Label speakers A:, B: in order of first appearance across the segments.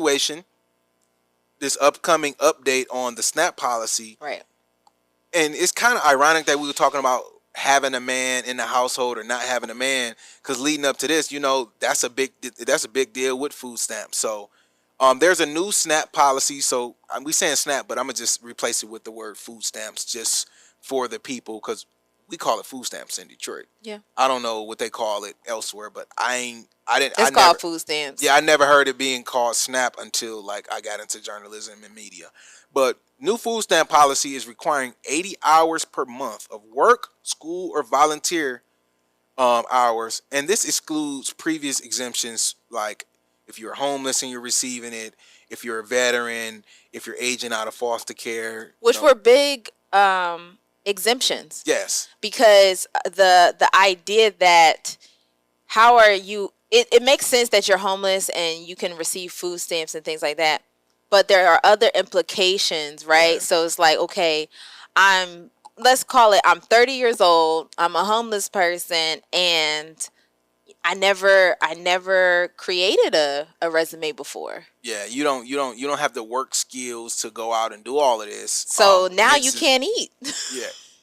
A: situation, this upcoming update on the SNAP policy,
B: Right.
A: and it's kind of ironic that we were talking about having a man in the household or not having a man, because leading up to this, that's a big deal with food stamps. So there's a new SNAP policy. So we saying SNAP, but I'm gonna just replace it with the word food stamps just for the people, because we call it food stamps in Detroit.
B: Yeah.
A: I don't know what they call it elsewhere, but
B: It's called food stamps.
A: yeah, I never heard it being called SNAP until like I got into journalism and media. But new food stamp policy is requiring 80 hours per month of work, school, or volunteer hours, and this excludes previous exemptions like if you're homeless and you're receiving it, if you're a veteran, if you're aging out of foster care,
B: which were big exemptions.
A: Yes.
B: Because the idea that how are you it makes sense that you're homeless and you can receive food stamps and things like that. But there are other implications, right? Yeah. So it's like, okay, let's call it, I'm 30 years old, I'm a homeless person, and I never created a resume before.
A: Yeah, you don't have the work skills to go out and do all of this.
B: So now you can't eat.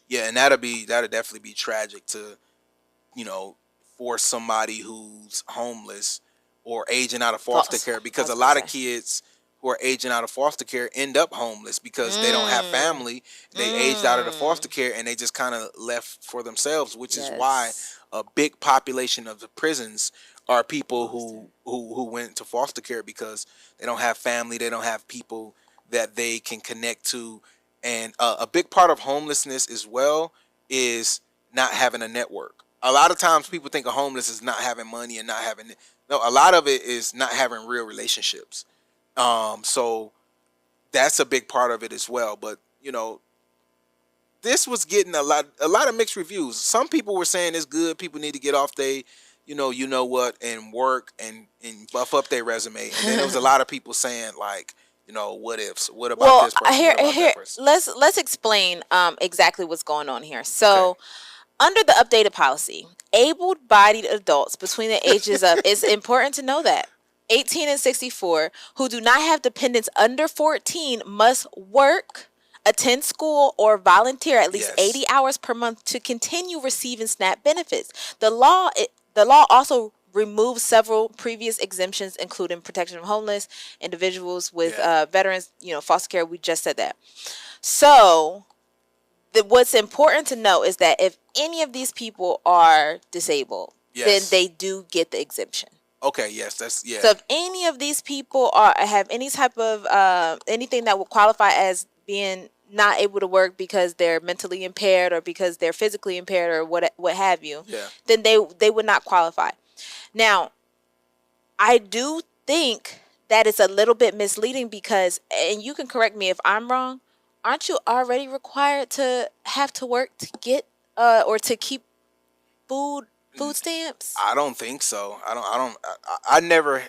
A: Yeah, and that'll definitely be tragic to, for somebody who's homeless or aging out of foster care, because a lot of kids who are aging out of foster care end up homeless because they don't have family. They aged out of the foster care and they just kind of left for themselves, which is why a big population of the prisons are people who went to foster care because they don't have family, they don't have people that they can connect to. And a big part of homelessness as well is not having a network. A lot of times people think of homeless as not having money and not having no, a lot of it is not having real relationships. So that's a big part of it as well. But this was getting a lot of mixed reviews. Some people were saying it's good. People need to get off they, what, and work and buff up their resume. And then there was a lot of people saying like, what ifs? What about this person?
B: Here,
A: what about that person?
B: let's explain exactly what's going on here. So, under the updated policy, able-bodied adults between the ages of it's important to know that 18 and 64 who do not have dependents under 14 must work, attend school, or volunteer at least 80 hours per month to continue receiving SNAP benefits. The law also removes several previous exemptions, including protection of homeless individuals with veterans, foster care. We just said that. So what's important to know is that if any of these people are disabled, then they do get the exemption.
A: Okay, yes, that's.
B: So if any of these people have any type of anything that would qualify as being not able to work because they're mentally impaired or because they're physically impaired or what have you, then they would not qualify. Now, I do think that it's a little bit misleading because, and you can correct me if I'm wrong, aren't you already required to have to work to get or to keep food stamps?
A: I don't think so. I never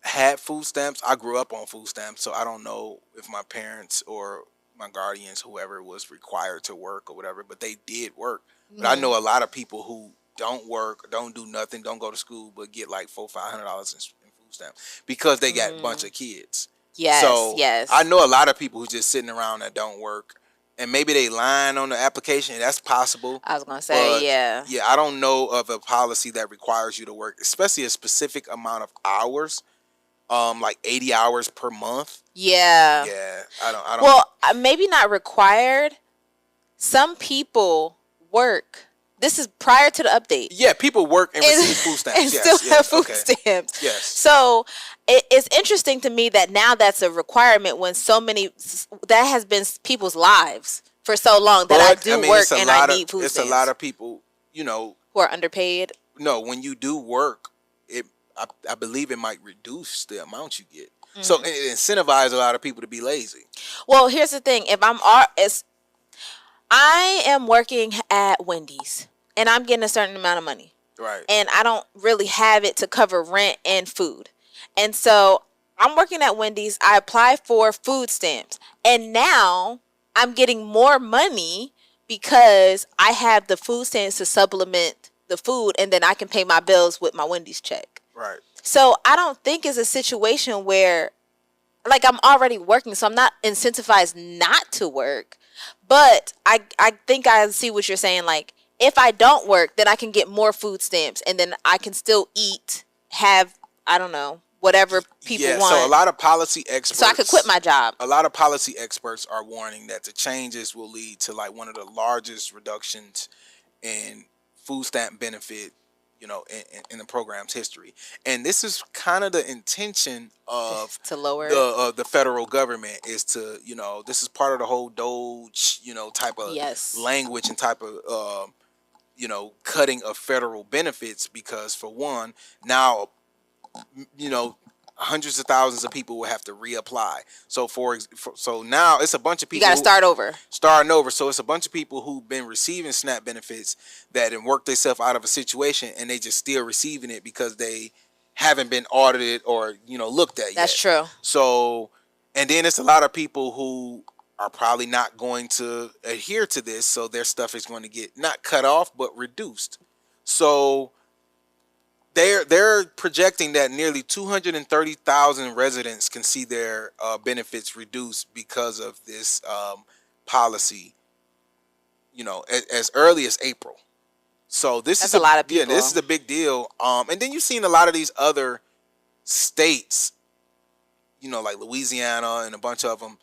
A: had food stamps. I grew up on food stamps, so I don't know if my parents or my guardians, whoever, was required to work or whatever, but they did work. But I know a lot of people who don't work, don't do nothing, don't go to school, but get like $400-500 in food stamps because they got a bunch of kids.
B: Yes.
A: I know a lot of people who just sitting around that don't work, and maybe they lying on the application. That's possible.
B: I was gonna say,
A: yeah, I don't know of a policy that requires you to work, especially a specific amount of hours, like 80 hours per month.
B: Yeah.
A: I don't.
B: Well, maybe not required. Some people work. This is prior to the update.
A: Yeah, people work and receive food stamps.
B: And still have food stamps.
A: Yes.
B: So it's interesting to me that now that's a requirement when that has been people's lives for so long that I do work and I need food stamps.
A: It's a lot of people, who
B: are underpaid.
A: No, when you do work, I believe it might reduce the amount you get. So it incentivizes a lot of people to be lazy.
B: Well, here's the thing. If I am working at Wendy's and I'm getting a certain amount of money.
A: Right.
B: And I don't really have it to cover rent and food. And so I'm working at Wendy's. I apply for food stamps. And now I'm getting more money because I have the food stamps to supplement the food. And then I can pay my bills with my Wendy's check.
A: Right.
B: So I don't think it's a situation where like I'm already working, so I'm not incentivized not to work. But I think I see what you're saying. Like, if I don't work, then I can get more food stamps, and then I can still eat, have, I don't know, whatever people want.
A: So a lot of policy experts.
B: So I could quit my job.
A: A lot of policy experts are warning that the changes will lead to like one of the largest reductions in food stamp benefit, in the program's history. And this is kind of the intention of
B: to lower
A: the federal government, is to, this is part of the whole Doge, type of language and type of, cutting of federal benefits, because for one, now, hundreds of thousands of people will have to reapply. So so now it's a bunch of people.
B: You got to start over.
A: Starting over. So it's a bunch of people who've been receiving SNAP benefits that have worked themselves out of a situation, and they just still receiving it because they haven't been audited or looked at yet.
B: That's true.
A: So, and then it's a lot of people who are probably not going to adhere to this, so their stuff is going to get not cut off but reduced. So they're projecting that nearly 230,000 residents can see their benefits reduced because of this policy, as early as April. So this is
B: a lot of people.
A: Yeah, this is a big deal. And then you've seen a lot of these other states, like Louisiana and a bunch of them,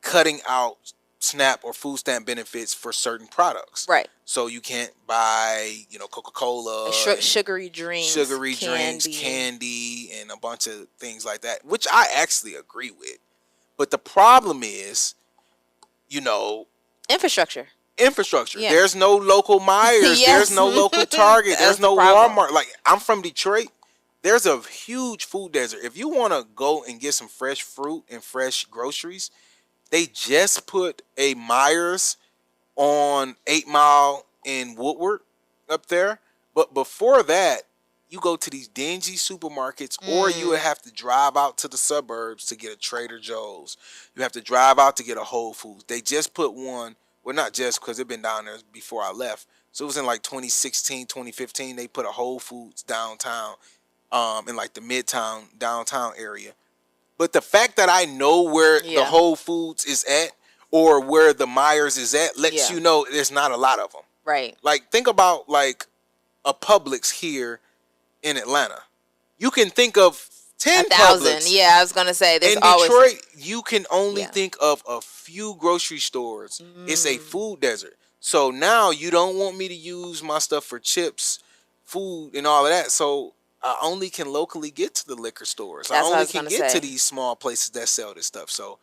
A: cutting out SNAP or food stamp benefits for certain products.
B: Right.
A: So you can't buy, Coca-Cola,
B: sugary drinks,
A: candy, and a bunch of things like that, which I actually agree with. But the problem is,
B: infrastructure.
A: Yeah. There's no local Myers. Yes. There's no local Target. There's no Walmart. Like, I'm from Detroit. There's a huge food desert. If you want to go and get some fresh fruit and fresh groceries, they just put a Myers on 8 Mile in Woodward up there. But before that, you go to these dingy supermarkets, or you would have to drive out to the suburbs to get a Trader Joe's. You have to drive out to get a Whole Foods. They just put one, well, not just, because they've been down there before I left. So it was in like 2016, 2015, they put a Whole Foods downtown, in like the Midtown, downtown area. But the fact that I know where the Whole Foods is at, or where the Myers is at, lets you know there's not a lot of them.
B: Right.
A: Like, think about like a Publix here in Atlanta. You can think of 10 Publix.
B: Yeah, I was gonna say there's
A: in
B: always
A: Detroit. You can only think of a few grocery stores. It's a food desert. So now you don't want me to use my stuff for chips, food, and all of that. So I only can locally get to the liquor stores. I only can get to these small places that sell this stuff. So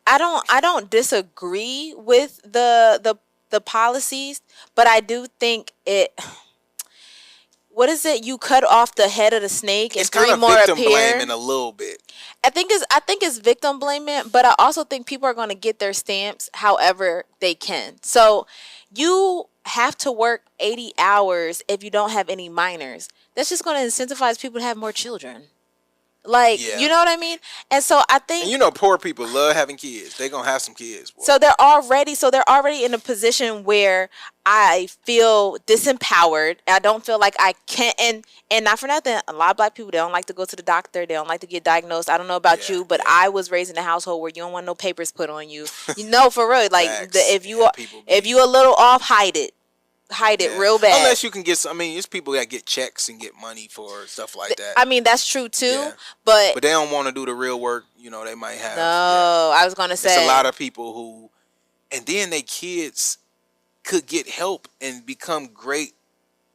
B: I don't disagree with the policies, but I do think it. What is it? You cut off the head of the snake, and
A: it's
B: three
A: kind of
B: more
A: victim
B: appear.
A: blaming a little bit.
B: I think it's victim blaming, but I also think people are going to get their stamps however they can. So you have to work 80 hours if you don't have any minors. That's just going to incentivize people to have more children. Like, you know what I mean? And so I think...
A: And poor people love having kids. They're going to have some kids. Boy.
B: So they're already in a position where I feel disempowered. I don't feel like I can't... And not for nothing, a lot of Black people, they don't like to go to the doctor. They don't like to get diagnosed. I don't know about you, but I was raised in a household where you don't want no papers put on you. For real. Like, if you a little off, hide it. Real bad.
A: Unless you can get some, it's people that get checks and get money for stuff like that.
B: That's true too, but
A: they don't want to do the real work. They might have.
B: No, I was gonna say
A: it's a lot of people who, and then their kids could get help and become great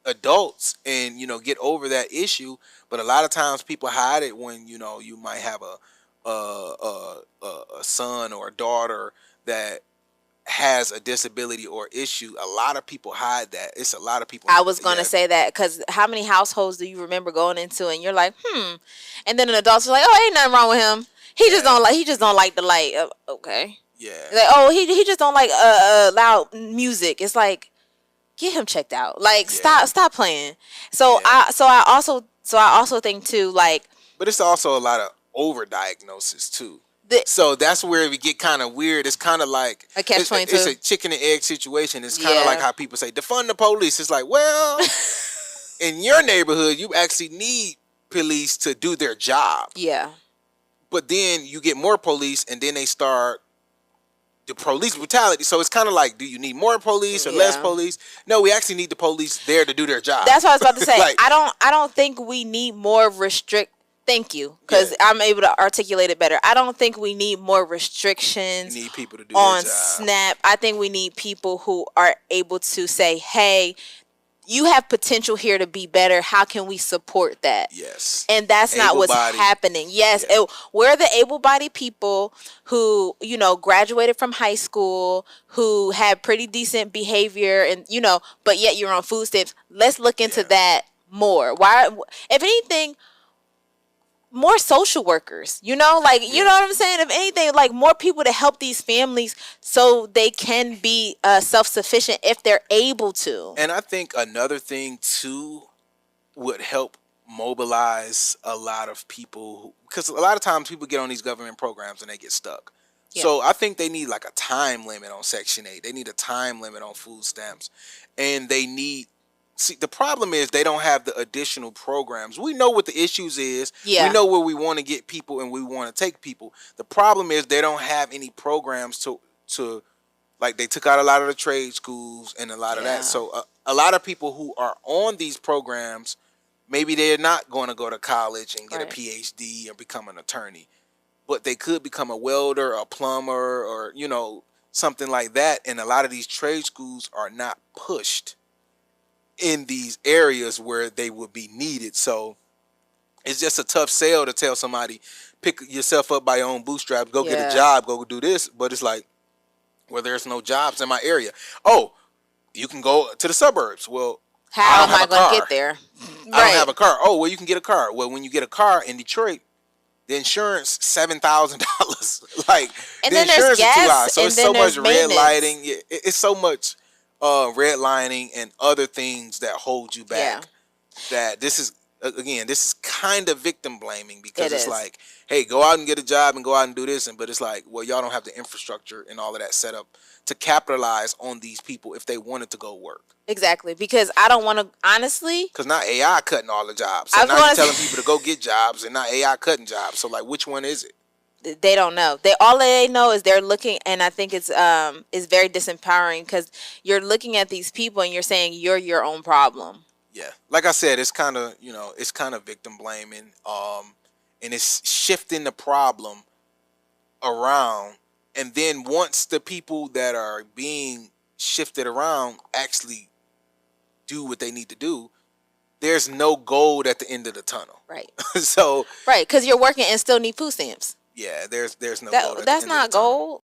A: adults and get over that issue. But a lot of times people hide it when you might have a son or a daughter that has a disability or issue. A lot of people hide that. It's a lot of people.
B: I was going to say that, because how many households do you remember going into and you're like, and then an adult's like, oh, ain't nothing wrong with him. He just don't like the light. Okay.
A: Yeah.
B: Like, oh, he just don't like loud music. It's like, get him checked out. Like, stop playing. So I also think too, like,
A: but it's also a lot of overdiagnosis too. So that's where we get kind of weird. It's kind of like
B: a catch-22.
A: It's a chicken and egg situation. It's kind of like how people say defund the police. It's like, well, in your neighborhood, you actually need police to do their job.
B: Yeah.
A: But then you get more police, and then they start the police brutality. So it's kind of like, do you need more police or less police? No, we actually need the police there to do their job.
B: That's what I was about to say. Like, I don't think we need more Thank you, because I'm able to articulate it better. I don't think we need more restrictions.
A: You need people to do
B: on SNAP. I think we need people who are able to say, hey, you have potential here to be better. How can we support that?
A: Yes.
B: And that's not what's happening. Yes. Yeah. We're the able-bodied people who, graduated from high school, who had pretty decent behavior and, but yet you're on food stamps. Let's look into that more. Why? If anything, more social workers, you know what I'm saying? If anything, like more people to help these families so they can be self-sufficient if they're able to.
A: And I think another thing too would help mobilize a lot of people, because a lot of times people get on these government programs and they get stuck. Yeah. So I think they need like a time limit on Section 8. They need a time limit on food stamps. And they need See, the problem is they don't have the additional programs. We know what the issues is. Yeah. We know where we want to get people and we want to take people. The problem is they don't have any programs to like they took out a lot of the trade schools and a lot of that. So a lot of people who are on these programs, maybe they're not going to go to college and get a PhD or become an attorney, but they could become a welder, a plumber, or something like that. And a lot of these trade schools are not pushed in these areas where they would be needed. So it's just a tough sell to tell somebody, pick yourself up by your own bootstraps, go get a job, go do this. But it's like, well, there's no jobs in my area. Oh, you can go to the suburbs. Well,
B: how am I going to get there?
A: I don't have a car. Oh, well, you can get a car. Well, when you get a car in Detroit, the insurance $7,000. Like,
B: and
A: the
B: then
A: insurance
B: there's gas,
A: is too high. So
B: and
A: it's
B: then
A: so much red lighting.
B: It's
A: so much redlining and other things that hold you back. That this is kind of victim blaming, because it's like, hey, go out and get a job and go out and do this, but it's like, well, y'all don't have the infrastructure and all of that set up to capitalize on these people if they wanted to go work.
B: Exactly, because I don't want to, honestly,
A: because now AI cutting all the jobs. So now you're telling people to go get jobs, and now AI cutting jobs. So like, which one is it?
B: They don't know. All they know is they're looking, and I think it's very disempowering, because you're looking at these people and you're saying you're your own problem.
A: Yeah, like I said, it's kind of victim blaming, and it's shifting the problem around, and then once the people that are being shifted around actually do what they need to do, there's no gold at the end of the tunnel. Right. So
B: because you're working and still need food stamps.
A: Yeah, there's no gold.
B: That's not gold.